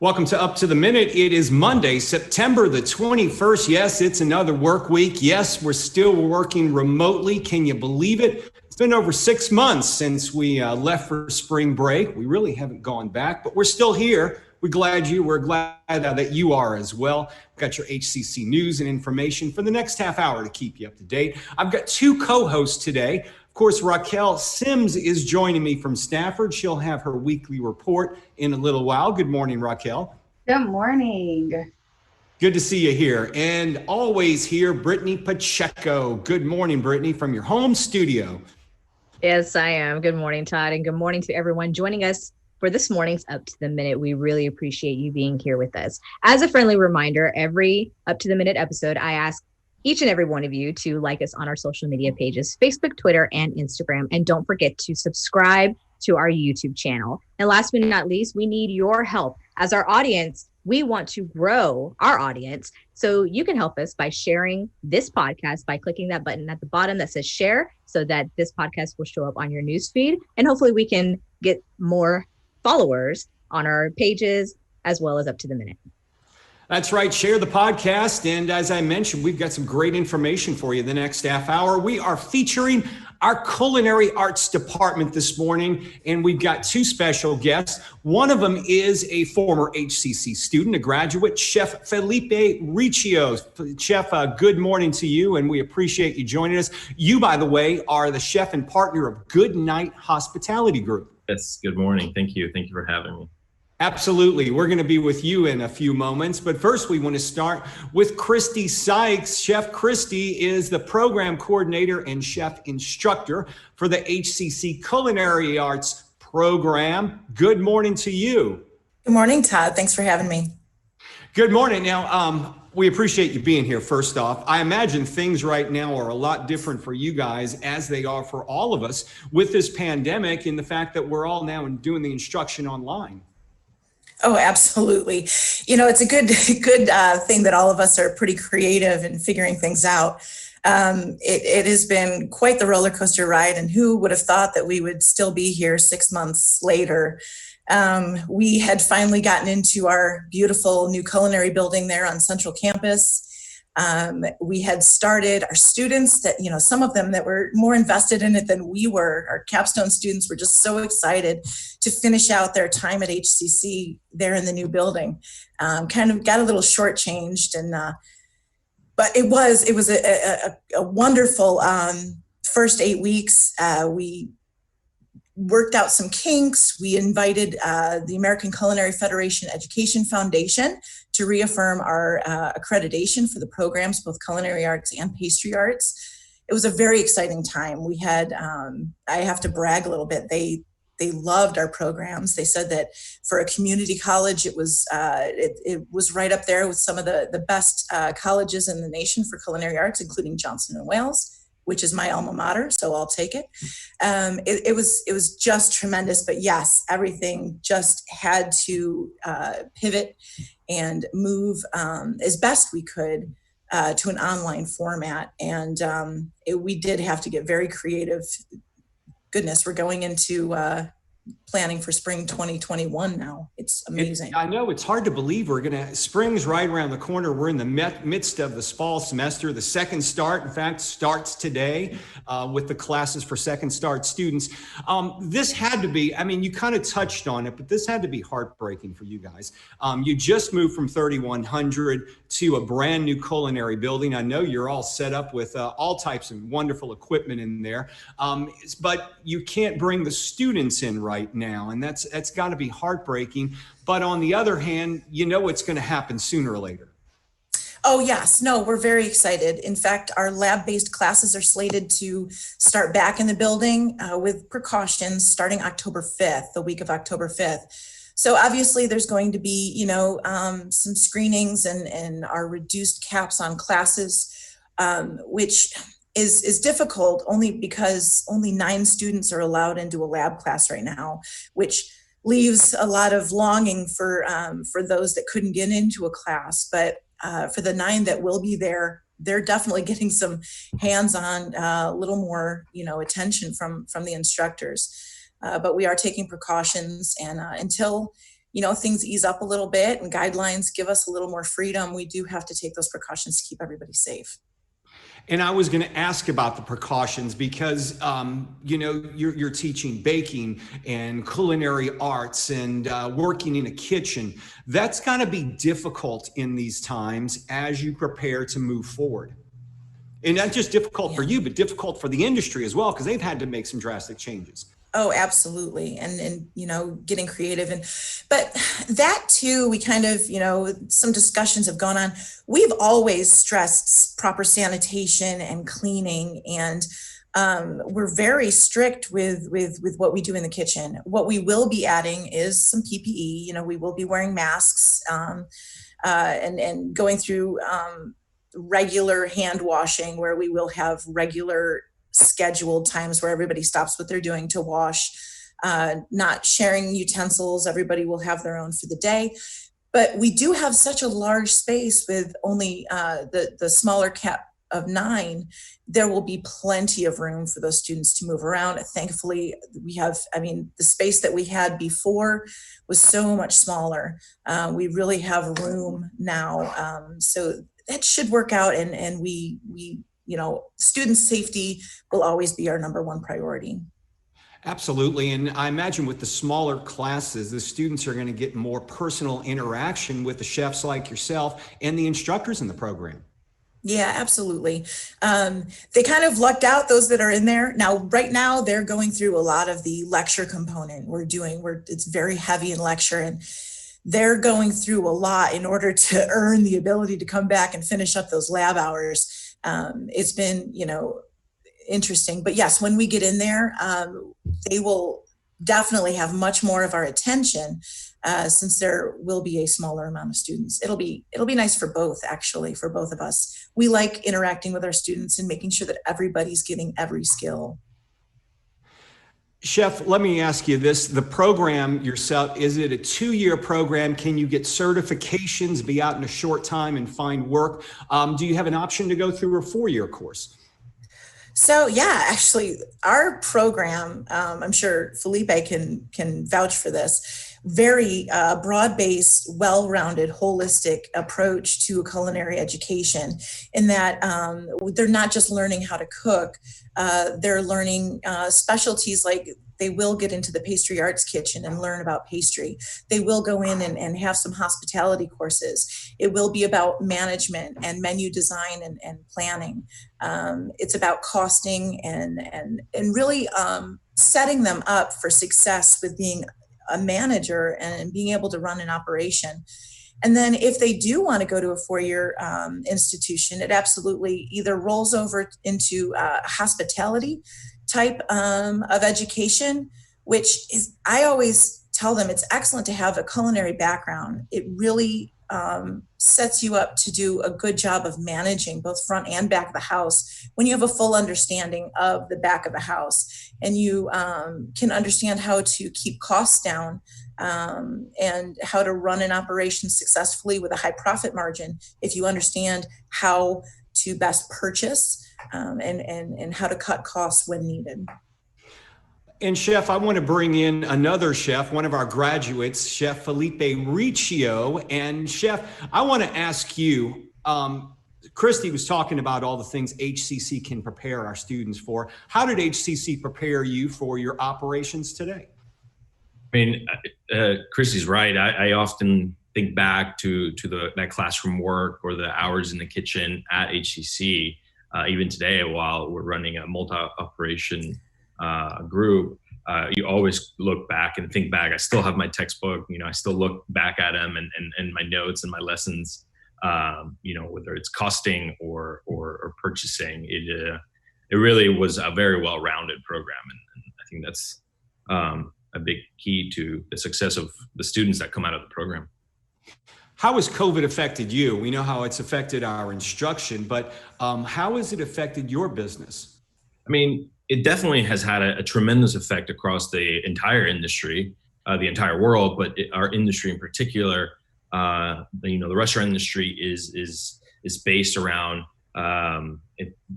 Welcome to Up to the Minute. It is Monday, September the 21st. Yes, it's another work week. Yes, we're still working remotely. Can you believe it? It's been over 6 months since we left for spring break. We really haven't gone back, but we're still here. We're glad that you are as well. We've got your HCC news and information for the next half hour to keep you up to date. I've got two co-hosts today. Of course, Raquel Sims is joining me from Stafford. She'll have her weekly report in a little while. Good morning, Raquel. Good morning. Good to see you here. And always here, Brittany Pacheco. Good morning, Brittany, from your home studio. Yes, I am. Good morning, Todd, and good morning to everyone joining us for this morning's Up to the Minute. We really appreciate you being here with us. As a friendly reminder, every Up to the Minute episode, I ask each and every one of you to like us on our social media pages, Facebook, Twitter, and Instagram. And don't forget to subscribe to our YouTube channel. And last but not least, we need your help. As our audience, we want to grow our audience. So you can help us by sharing this podcast by clicking that button at the bottom that says share so that this podcast will show up on your newsfeed. And hopefully we can get more followers on our pages as well as Up to the Minute. That's right. Share the podcast. And as I mentioned, we've got some great information for you the next half hour. We are featuring our Culinary Arts department this morning, and we've got two special guests. One of them is a former HCC student, a graduate, Chef Felipe Riccio. Chef, good morning to you, and we appreciate you joining us. You, by the way, are the chef and partner of Goodnight Hospitality Group. Yes, good morning. Thank you. Thank you for having me. Absolutely. We're going to be with you in a few moments. But first, we want to start with Christy Sykes. Chef Christy is the program coordinator and chef instructor for the HCC Culinary Arts Program. Good morning to you. Good morning, Todd. Thanks for having me. Good morning. Now, we appreciate you being here, first off. I imagine things right now are a lot different for you guys as they are for all of us with this pandemic and the fact that we're all now doing the instruction online. Oh, absolutely. You know, it's a good thing that all of us are pretty creative in figuring things out. It has been quite the roller coaster ride, and who would have thought that we would still be here 6 months later? We had finally gotten into our beautiful new culinary building there on Central Campus. We had started our students that, you know, some of them that were more invested in it than we were. Our capstone students were just so excited to finish out their time at HCC there in the new building. Kind of got a little shortchanged, and but it was a wonderful first 8 weeks. We worked out some kinks. We invited the American Culinary Federation Education Foundation to reaffirm our accreditation for the programs, both culinary arts and pastry arts. It was a very exciting time. We had, I have to brag a little bit, they loved our programs. They said that for a community college, it was right up there with some of the best colleges in the nation for culinary arts, including Johnson & Wales, which is my alma mater, so I'll take it. It was just tremendous, but yes, everything just had to pivot and move as best we could to an online format. And we did have to get very creative. Goodness, we're going into planning for spring 2021 now. It's amazing. I know it's hard to believe spring's right around the corner. We're in the midst of the fall semester. The second start, in fact, starts today with the classes for second start students. This had to be, I mean, you kind of touched on it, but this had to be heartbreaking for you guys. You just moved from 3100 to a brand new culinary building. I know you're all set up with all types of wonderful equipment in there, but you can't bring the students in right now, and that's got to be heartbreaking. But on the other hand, you know it's going to happen sooner or later. Oh yes, no, we're very excited. In fact, our lab-based classes are slated to start back in the building with Precautions starting October 5th, the week of October 5th. So obviously there's going to be, you know, some screenings and our reduced caps on classes, which is difficult only because only 9 students are allowed into a lab class right now, which leaves a lot of longing for those that couldn't get into a class. But for the 9 that will be there, they're definitely getting some hands-on, a little more, you know, attention from the instructors. But we are taking precautions, and until things ease up a little bit and guidelines give us a little more freedom, we do have to take those precautions to keep everybody safe. And I was going to ask about the precautions because, you're teaching baking and culinary arts and working in a kitchen. That's going to be difficult in these times as you prepare to move forward. And not just difficult for you, but difficult for the industry as well, because they've had to make some drastic changes. Oh, absolutely. And getting creative. But that too, we kind of, some discussions have gone on. We've always stressed proper sanitation and cleaning, and we're very strict with what we do in the kitchen. What we will be adding is some PPE. We will be wearing masks and going through regular hand washing, where we will have regular scheduled times where everybody stops what they're doing to wash, not sharing utensils. Everybody will have their own for the day. But we do have such a large space with only the smaller cap of 9. There will be plenty of room for those students to move around. Thankfully, we have, the space that we had before was so much smaller. We really have room now. So that should work out, and we student safety will always be our number one priority. Absolutely. And I imagine with the smaller classes, the students are going to get more personal interaction with the chefs like yourself and the instructors in the program. Yeah, absolutely. They kind of lucked out, those that are in there. Now, right now, they're going through a lot of the lecture component it's very heavy in lecture, and they're going through a lot in order to earn the ability to come back and finish up those lab hours. It's been, interesting. But yes, when we get in there, they will definitely have much more of our attention since there will be a smaller amount of students. It'll be nice for both, actually, for both of us. We like interacting with our students and making sure that everybody's getting every skill. Chef, let me ask you this. The program yourself, is it a 2-year program? Can you get certifications, be out in a short time and find work? Do you have an option to go through a 4-year course? So yeah, actually our program, I'm sure Felipe can vouch for this, very broad-based, well-rounded, holistic approach to a culinary education, in that they're not just learning how to cook, they're learning specialties. Like they will get into the pastry arts kitchen and learn about pastry. They will go in and have some hospitality courses. It will be about management and menu design and planning. It's about costing and really setting them up for success with being a manager and being able to run an operation. And then if they do want to go to a 4-year institution, it absolutely either rolls over into hospitality type of education, which is, I always tell them it's excellent to have a culinary background. It really sets you up to do a good job of managing both front and back of the house when you have a full understanding of the back of the house, and you can understand how to keep costs down and how to run an operation successfully with a high profit margin if you understand how to best purchase and how to cut costs when needed. And Chef, I want to bring in another chef, one of our graduates, Chef Felipe Riccio. And Chef, I want to ask you, Christy was talking about all the things HCC can prepare our students for. How did HCC prepare you for your operations today? Christy's right. I often think back to that classroom work or the hours in the kitchen at HCC. Even today, while we're running a multi-operation group, you always look back and think back. I still have my textbook, I still look back at them and my notes and my lessons, whether it's costing or purchasing. It really was a very well-rounded program. And I think that's a big key to the success of the students that come out of the program. How has COVID affected you? We know how it's affected our instruction, but how has it affected your business? It definitely has had a tremendous effect across the entire industry, the entire world, but our industry in particular. The restaurant industry is based around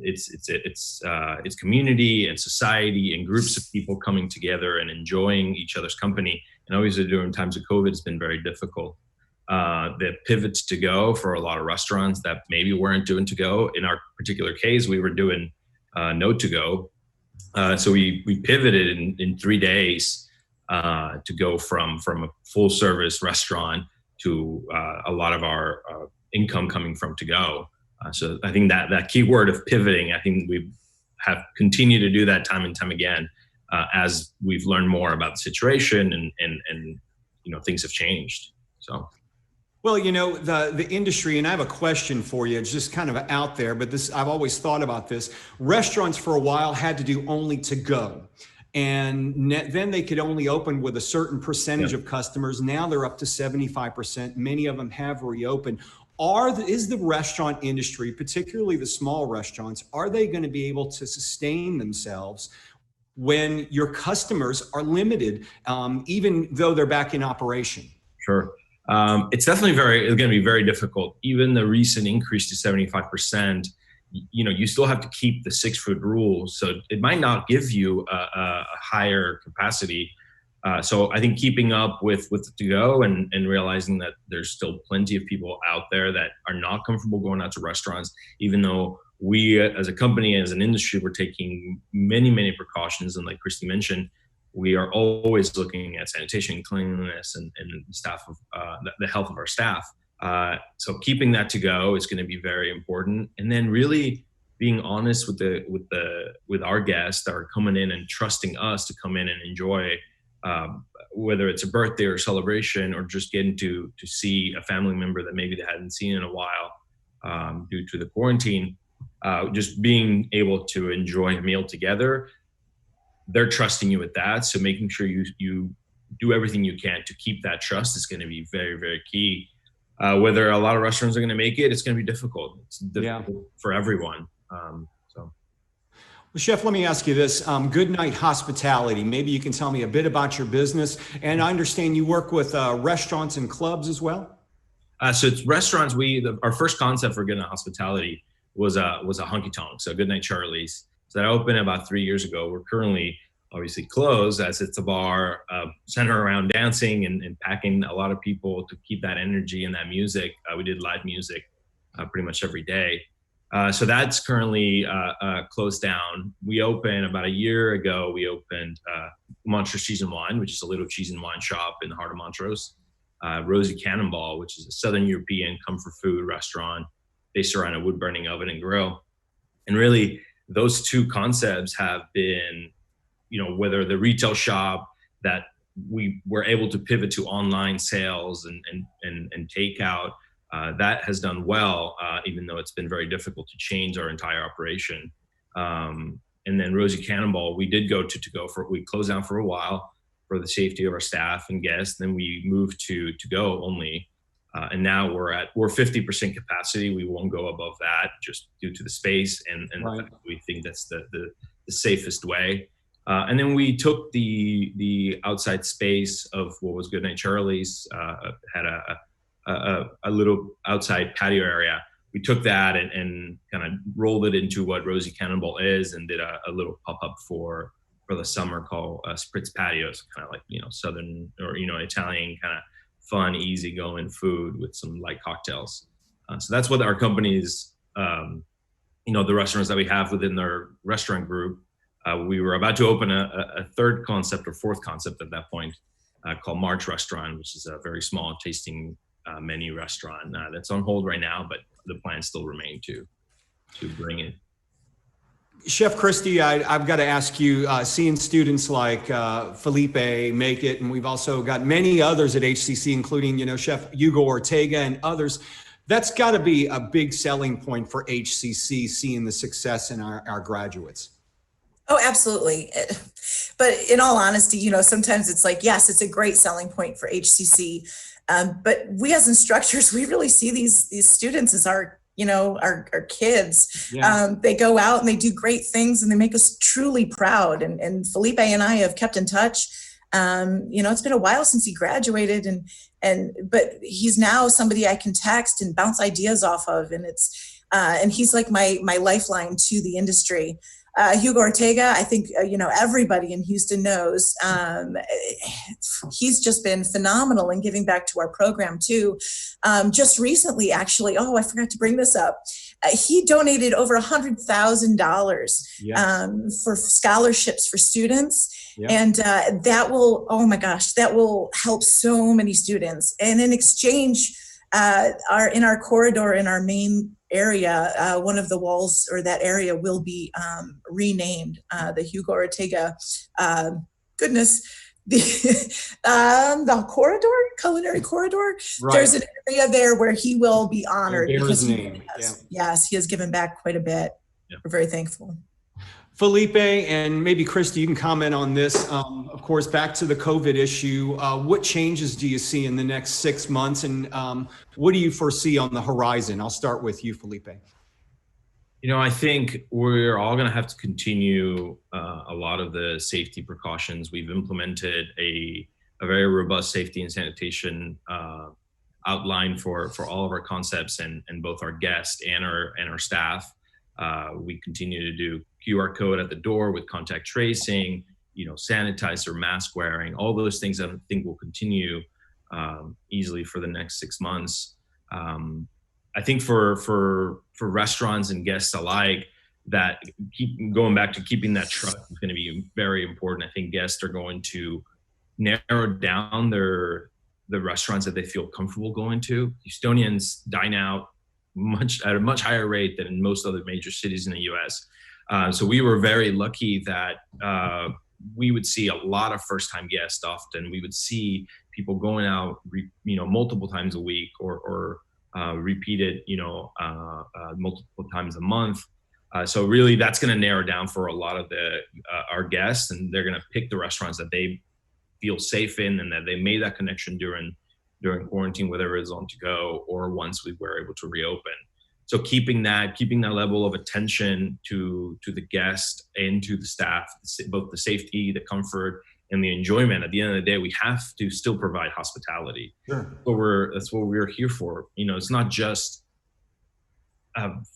it's community and society and groups of people coming together and enjoying each other's company. And obviously during times of COVID, it's been very difficult. The pivots to go for a lot of restaurants that maybe weren't doing to go. In our particular case, we were doing no to go. So we pivoted in 3 days to go from a full service restaurant to a lot of our income coming from to go. So I think that key word of pivoting, I think we have continued to do that time and time again as we've learned more about the situation and things have changed. So. Well, the industry, and I have a question for you. It's just kind of out there, but I've always thought about this. Restaurants for a while had to do only to go. And then they could only open with a certain percentage of customers. Now they're up to 75%. Many of them have reopened. Is the restaurant industry, particularly the small restaurants, are they going to be able to sustain themselves when your customers are limited, even though they're back in operation? Sure. It's definitely going to be very difficult. Even the recent increase to 75%, you still have to keep the 6-foot rule. So it might not give you a higher capacity. So I think keeping up with to go and realizing that there's still plenty of people out there that are not comfortable going out to restaurants, even though we as a company, as an industry, we're taking many, many precautions. And like Christy mentioned, we are always looking at sanitation, cleanliness, and staff of the health of our staff. So keeping that to go is going to be very important, and then really being honest with our guests that are coming in and trusting us to come in and enjoy, whether it's a birthday or celebration or just getting to see a family member that maybe they hadn't seen in a while due to the quarantine. Just being able to enjoy a meal together. They're trusting you with that. So making sure you do everything you can to keep that trust is going to be very, very key. Whether a lot of restaurants are going to make it, it's going to be difficult. It's difficult for everyone. Well, Chef, let me ask you this. Goodnight Hospitality, maybe you can tell me a bit about your business. And I understand you work with restaurants and clubs as well? So it's restaurants. Our first concept for Goodnight Hospitality was a honky tonk, so Goodnight Charlie's. So that opened about 3 years ago. We're currently obviously closed as it's a bar centered around dancing and packing a lot of people to keep that energy and that music. We did live music pretty much every day. So that's currently closed down. We opened about a year ago. We opened Montrose Cheese and Wine, which is a little cheese and wine shop in the heart of Montrose. Rosie Cannonball, which is a Southern European comfort food restaurant based around a wood burning oven and grill. And really, those two concepts have been, whether the retail shop that we were able to pivot to online sales and takeout, that has done well, even though it's been very difficult to change our entire operation. And then Rosie Cannonball, we did go we closed down for a while for the safety of our staff and guests. Then we moved to go only. And now we're 50% capacity. We won't go above that just due to the space and right. We think that's the safest way. And then we took the outside space of what was Goodnight Charlie's, had a little outside patio area. We took that and kind of rolled it into what Rosie Cannonball is and did a little pop-up for the summer called Spritz Patios, kind of like, Southern or, Italian kind of fun, easygoing food with some light cocktails. So that's what our company's, the restaurants that we have within our restaurant group. We were about to open a third concept or fourth concept at that point called March Restaurant, which is a very small tasting menu restaurant that's on hold right now, but the plans still remain to bring it. Chef Christy, I've got to ask you, seeing students like Felipe make it, and we've also got many others at HCC, including, Chef Hugo Ortega and others, that's got to be a big selling point for HCC, seeing the success in our graduates. Oh, absolutely. But in all honesty, sometimes it's like, yes, it's a great selling point for HCC. But we as instructors, we really see these students as our kids. Yeah. They go out and they do great things and they make us truly proud. And Felipe and I have kept in touch. It's been a while since he graduated but he's now somebody I can text and bounce ideas off of. And and he's like my lifeline to the industry. Hugo Ortega, I think, everybody in Houston knows. He's just been phenomenal in giving back to our program too. Just recently, actually, I forgot to bring this up. He donated over $100,000 for scholarships for students. Yep. And that will, that will help so many students. And in exchange, in our corridor, in our main area, one of the walls or that area will be renamed the Hugo Ortega. The corridor, culinary corridor. Right. There's an area there where he will be honored because yes, he has given back quite a bit. Yeah. We're very thankful. Felipe and maybe Christy, you can comment on this. Of course, back to the COVID issue. What changes do you see in the next 6 months, and what do you foresee on the horizon? I'll start with you, Felipe. I think we're all going to have to continue a lot of the safety precautions. We've implemented a very robust safety and sanitation outline for all of our concepts and both our guests and our staff. We continue to do QR code at the door with contact tracing, sanitizer, mask wearing, all those things I think will continue easily for the next 6 months. I think for restaurants and guests alike, that going back to keeping that trust is going to be very important. I think guests are going to narrow down the restaurants that they feel comfortable going to. Houstonians dine out at a much higher rate than in most other major cities in the U.S. So we were very lucky that we would see a lot of first-time guests. Often we would see people going out, multiple times a week or repeated, multiple times a month. So really, that's going to narrow down for a lot of our guests, and they're going to pick the restaurants that they feel safe in and that they made that connection during quarantine, whether it's on to go or once we were able to reopen. So keeping that level of attention to the guest and to the staff, both the safety, the comfort, and the enjoyment. At the end of the day, we have to still provide hospitality. Sure. That's what we're here for. It's not just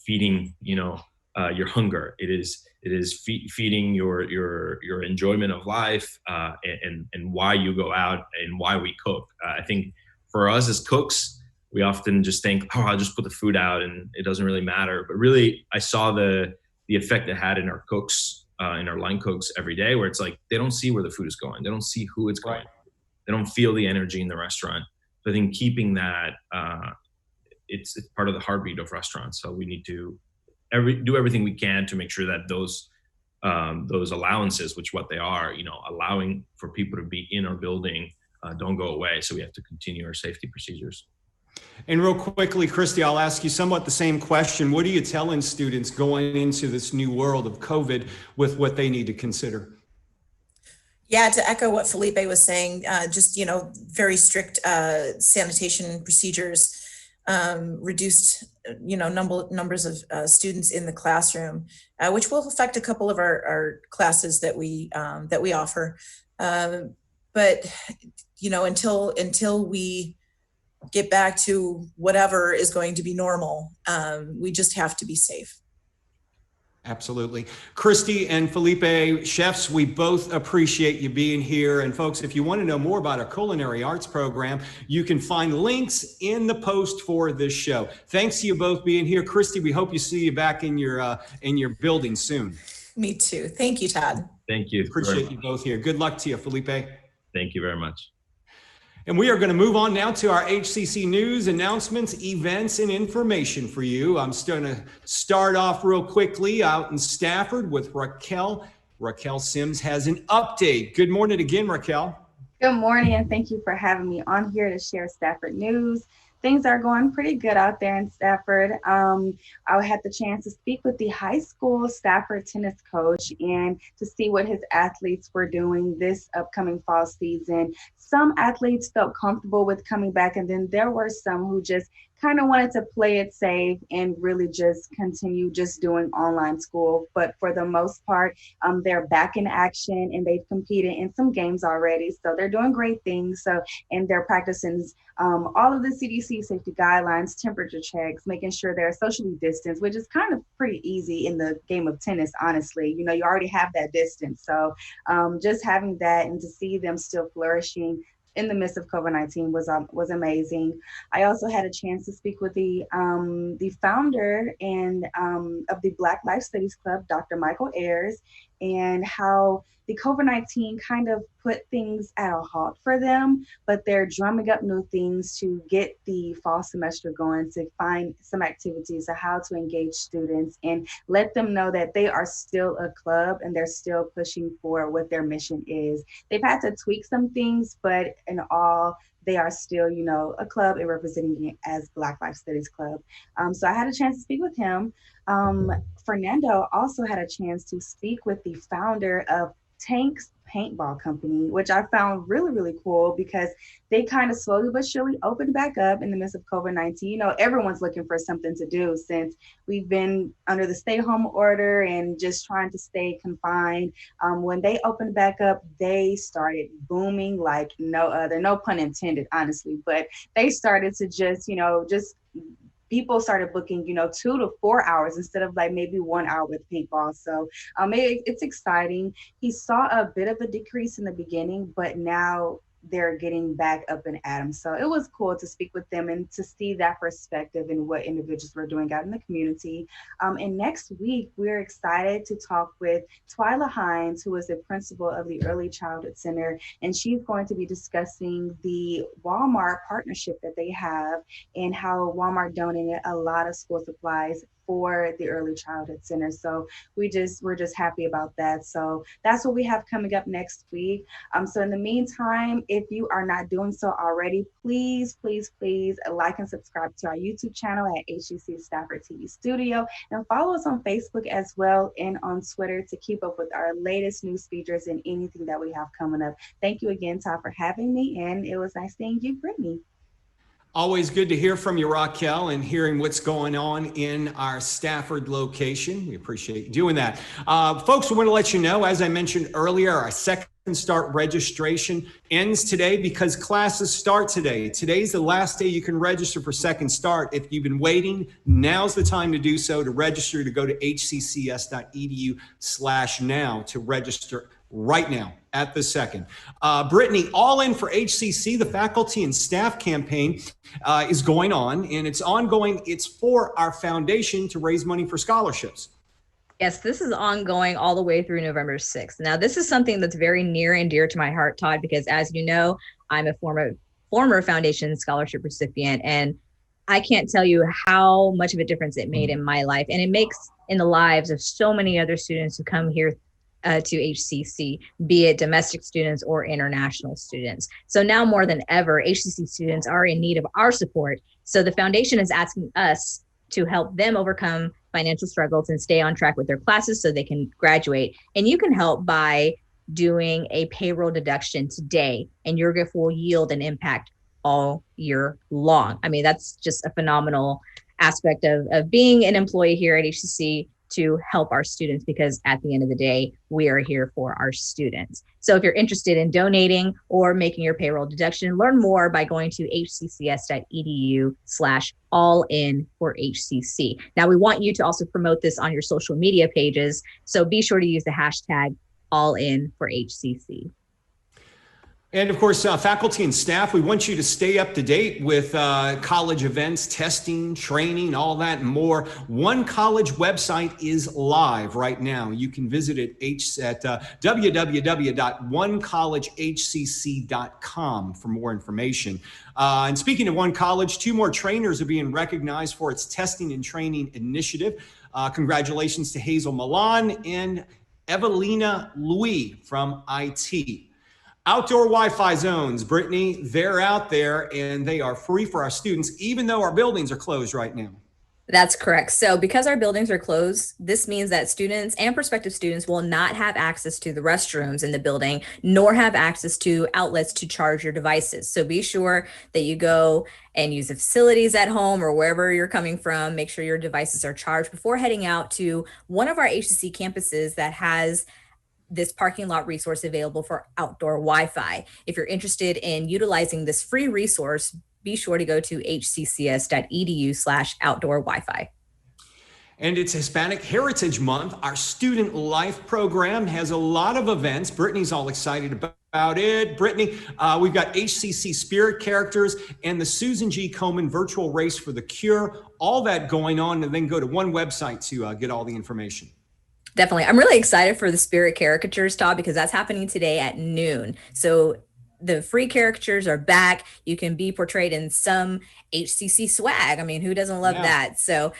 feeding, your hunger. It is feeding your enjoyment of life and why you go out and why we cook. I think for us as cooks, we often just think, I'll just put the food out and it doesn't really matter. But really, I saw the effect it had in our cooks, in our line cooks every day, where it's like they don't see where the food is going. They don't see who it's going. They don't feel the energy in the restaurant. So I think keeping that, it's part of the heartbeat of restaurants. So we need to do everything we can to make sure that those allowances, which what they are, allowing for people to be in our building, don't go away. So we have to continue our safety procedures. And real quickly, Christy, I'll ask you somewhat the same question. What are you telling students going into this new world of COVID with what they need to consider? Yeah, to echo what Felipe was saying, just, very strict sanitation procedures, reduced, numbers of students in the classroom, which will affect a couple of our classes that we offer. But, until we get back to whatever is going to be normal, we just have to be safe. Absolutely. Christy and Felipe, chefs, we both appreciate you being here. And folks, if you want to know more about our Culinary Arts program, you can find links in the post for this show. Thanks to you both being here. Christy, we hope you see you back in your building soon. Me too. Thank you, Todd. Thank you. Appreciate you both here. Good luck to you, Felipe. Thank you very much. And we are going to move on now to our HCC news, announcements, events, and information for you. I'm going to start off real quickly out in Stafford with Raquel. Raquel Sims has an update. Good morning again, Raquel. Good morning, and thank you for having me on here to share Stafford news. Things are going pretty good out there in Stafford. I had the chance to speak with the high school Stafford tennis coach and to see what his athletes were doing this upcoming fall season. Some athletes felt comfortable with coming back, and then there were some who just kind of wanted to play it safe and really just continue just doing online school. But for the most part, they're back in action and they've competed in some games already. So they're doing great things. So, and they're practicing all of the CDC safety guidelines, temperature checks, making sure they're socially distanced, which is kind of pretty easy in the game of tennis, honestly. You know, you already have that distance. So just having that and to see them still flourishing in the midst of COVID-19 was amazing. I also had a chance to speak with the founder and of the Black Life Studies Club, Dr. Michael Ayers, and how the COVID-19 kind of put things at a halt for them, but they're drumming up new things to get the fall semester going, to find some activities of how to engage students and let them know that they are still a club and they're still pushing for what their mission is. They've had to tweak some things, but in all, they are still, you know, a club and representing it as Black Life Studies Club. So I had a chance to speak with him. Fernando also had a chance to speak with the founder of Tank's Paintball Company, which I found really, really cool because they kind of slowly but surely opened back up in the midst of COVID-19. You know, everyone's looking for something to do since we've been under the stay-home order and just trying to stay confined. When they opened back up, they started booming like no other, no pun intended, honestly, but they started to just, you know, people started booking, you know, 2 to 4 hours instead of like maybe 1 hour with paintball. So it's exciting. He saw a bit of a decrease in the beginning, but now they're getting back up and at them. So it was cool to speak with them and to see that perspective and what individuals were doing out in the community. And next week, we're excited to talk with Twyla Hines, who is the principal of the Early Childhood Center, and she's going to be discussing the Walmart partnership that they have and how Walmart donated a lot of school supplies for the Early Childhood Center. So we're just happy about that. So that's what we have coming up next week. So in the meantime, if you are not doing so already, please like and subscribe to our YouTube channel at HCC Stafford TV Studio, and follow us on Facebook as well and on Twitter to keep up with our latest news features and anything that we have coming up. Thank you again, Todd, for having me, and it was nice seeing you, Brittany. Always good to hear from you, Raquel, and hearing what's going on in our Stafford location. We appreciate you doing that. Folks, we want to let you know, as I mentioned earlier, our Second Start registration ends today because classes start today. Today's the last day you can register for Second Start. If you've been waiting, now's the time to do so, to register, to go to hccs.edu/now to register right now at the second. Brittany, All In for HCC, the faculty and staff campaign is going on, and it's ongoing. It's for our foundation to raise money for scholarships. Yes, this is ongoing all the way through November 6th. Now, this is something that's very near and dear to my heart, Todd, because as you know, I'm a former foundation scholarship recipient, and I can't tell you how much of a difference it made in my life, and it makes in the lives of so many other students who come here to HCC, be it domestic students or international students. So now more than ever, HCC students are in need of our support. So the foundation is asking us to help them overcome financial struggles and stay on track with their classes so they can graduate. And you can help by doing a payroll deduction today, and your gift will yield an impact all year long. I mean, that's just a phenomenal aspect of being an employee here at HCC, to help our students, because at the end of the day, we are here for our students. So if you're interested in donating or making your payroll deduction, learn more by going to hccs.edu/allinforhcc. Now, we want you to also promote this on your social media pages, so be sure to use the hashtag allinforhcc. And of course, faculty and staff, we want you to stay up to date with college events, testing, training, all that and more. One College website is live right now. You can visit it at www.onecollegehcc.com for more information. And speaking of One College, 2 more trainers are being recognized for its testing and training initiative. Congratulations to Hazel Milan and Evelina Louis from IT. Outdoor Wi-Fi zones, Brittany, they're out there and they are free for our students, even though our buildings are closed right now. That's correct. So because our buildings are closed, this means that students and prospective students will not have access to the restrooms in the building, nor have access to outlets to charge your devices. So be sure that you go and use the facilities at home or wherever you're coming from. Make sure your devices are charged before heading out to one of our HCC campuses that has this parking lot resource available for outdoor Wi-Fi. If you're interested in utilizing this free resource, be sure to go to hccs.edu/outdoor Wi-Fi. And it's Hispanic Heritage Month. Our Student Life program has a lot of events. Brittany's all excited about it. Brittany, we've got HCC Spirit Characters and the Susan G. Komen Virtual Race for the Cure, all that going on, and then go to one website to get all the information. Definitely. I'm really excited for the Spirit Caricatures, Todd, because that's happening today at noon. So the free caricatures are back. You can be portrayed in some HCC swag. I mean, who doesn't love that? So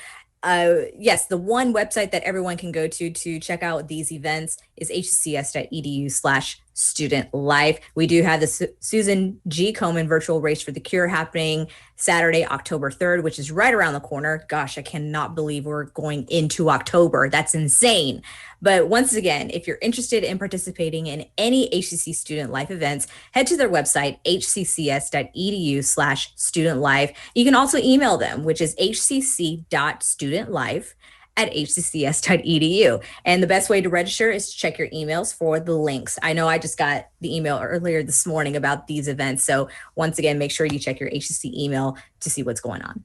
yes, the one website that everyone can go to check out these events is hccs.edu/student life. We do have the Susan G. Komen Virtual Race for the Cure happening Saturday, October 3rd, which is right around the corner. Gosh, I cannot believe we're going into October. That's insane. But once again, if you're interested in participating in any HCC Student Life events, head to their website, hccs.edu/student life. You can also email them, which is hcc.studentlife@hccs.edu. And the best way to register is to check your emails for the links. I know I just got the email earlier this morning about these events. So once again, make sure you check your HCC email to see what's going on.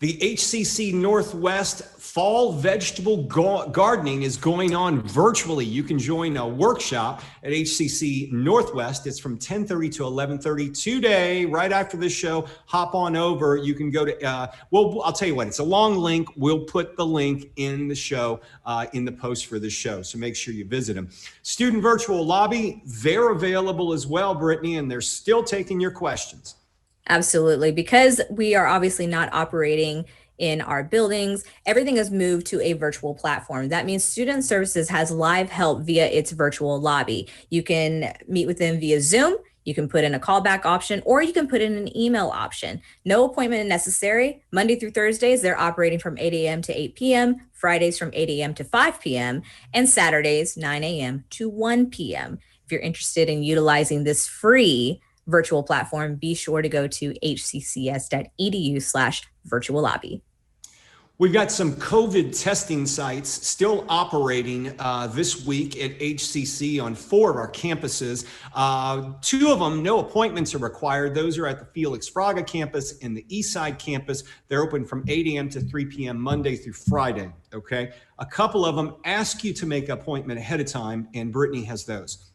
The HCC Northwest Fall Vegetable Gardening is going on virtually. You can join a workshop at HCC Northwest. It's from 10:30 to 11:30 today, right after this show. Hop on over. You can go to, well, I'll tell you what, it's a long link. We'll put the link in the show, in the post for the show. So make sure you visit them. Student Virtual Lobby, they're available as well, Brittany, and they're still taking your questions. Absolutely. Because we are obviously not operating in our buildings, everything is moved to a virtual platform. That means Student Services has live help via its virtual lobby. You can meet with them via Zoom. You can put in a callback option, or you can put in an email option. No appointment necessary. Monday through Thursdays, they're operating from 8 a.m. to 8 p.m., Fridays from 8 a.m. to 5 p.m., and Saturdays, 9 a.m. to 1 p.m. If you're interested in utilizing this free virtual platform, be sure to go to hccs.edu/virtual lobby. We've got some COVID testing sites still operating this week at HCC on 4 of our campuses. 2 of them, no appointments are required. Those are at the Felix Fraga campus and the Eastside campus. They're open from 8 a.m. to 3 p.m. Monday through Friday, okay? A couple of them ask you to make an appointment ahead of time, and Brittany has those.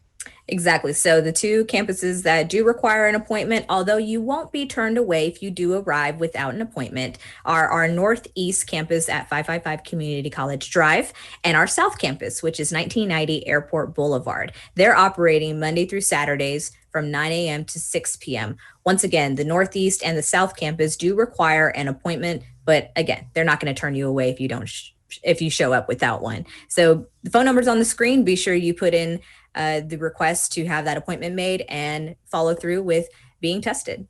Exactly. So the 2 campuses that do require an appointment, although you won't be turned away if you do arrive without an appointment, are our Northeast campus at 555 Community College Drive and our South campus, which is 1990 Airport Boulevard. They're operating Monday through Saturdays from 9 a.m. to 6 p.m. Once again, the Northeast and the South campus do require an appointment, but again, they're not going to turn you away if you don't if you show up without one. So the phone number's on the screen. Be sure you put in the request to have that appointment made and follow through with being tested.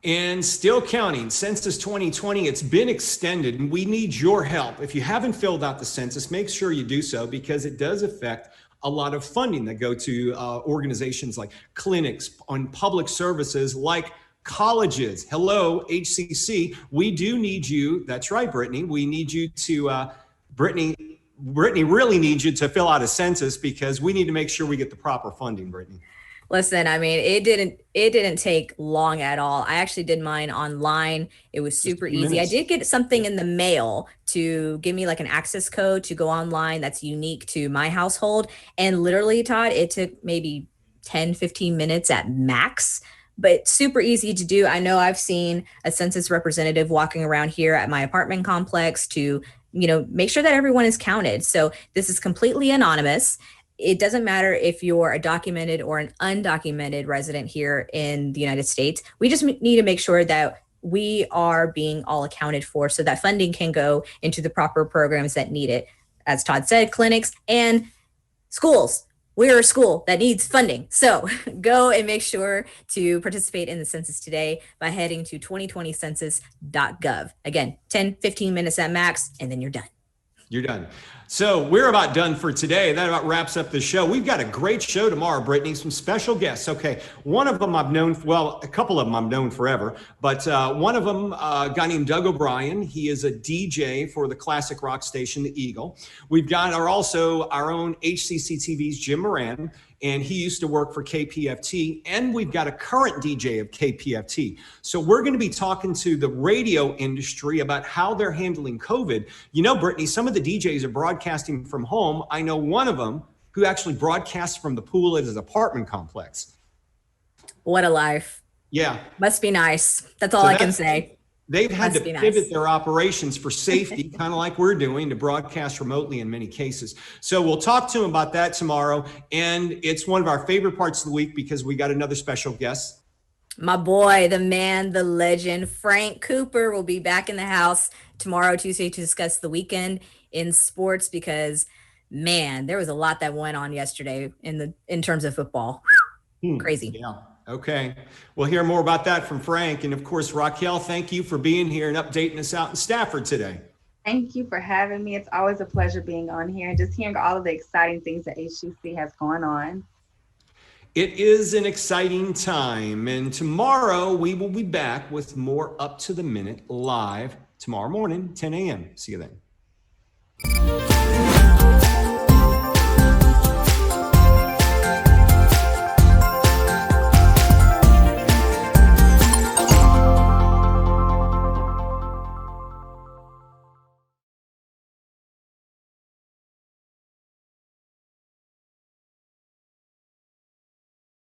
And still counting, Census 2020, it's been extended, and we need your help. If you haven't filled out the census, make sure you do so, because it does affect a lot of funding that go to organizations like clinics, on public services like colleges. Hello, HCC. We do need you. That's right, Brittany. We need you to, Brittany really needs you to fill out a census, because we need to make sure we get the proper funding, Brittany. Listen, I mean, it didn't take long at all. I actually did mine online. It was super easy. I did get something in the mail to give me like an access code to go online that's unique to my household. And literally, Todd, it took maybe 10, 15 minutes at max, but super easy to do. I know I've seen a census representative walking around here at my apartment complex to, make sure that everyone is counted. So this is completely anonymous. It doesn't matter if you're a documented or an undocumented resident here in the United States. We just need to make sure that we are being all accounted for, so that funding can go into the proper programs that need it. As Todd said, clinics and schools. we're a school that needs funding. So go and make sure to participate in the census today by heading to 2020census.gov. Again, 10, 15 minutes at max, and then you're done. You're done. So we're about done for today. That about wraps up the show. We've got a great show tomorrow, Brittany, some special guests. Okay, one of them I've known, well, a couple of them I've known forever, but one of them, a guy named Doug O'Brien. He is a DJ for the classic rock station, The Eagle. We've got also our own HCCTV's Jim Moran, and he used to work for KPFT, and we've got a current DJ of KPFT. So we're going to be talking to the radio industry about how they're handling COVID. You know, Brittany, some of the DJs are broadcasting from home. I know one of them who actually broadcasts from the pool at his apartment complex. What a life. Yeah. Must be nice. That's all I can say. They've had to pivot their operations for safety, kind of like we're doing, to broadcast remotely in many cases. So we'll talk to him about that tomorrow. And it's one of our favorite parts of the week because we got another special guest. My boy, the man, the legend, Frank Cooper will be back in the house tomorrow, Tuesday, to discuss the weekend in sports because, man, there was a lot that went on yesterday in terms of football. Crazy. Yeah. Okay. We'll hear more about that from Frank. And of course, Raquel, thank you for being here and updating us out in Stafford today. Thank you for having me. It's always a pleasure being on here and just hearing all of the exciting things that HCC has going on. It is an exciting time. And tomorrow we will be back with more Up to the Minute live tomorrow morning, 10 a.m. See you then.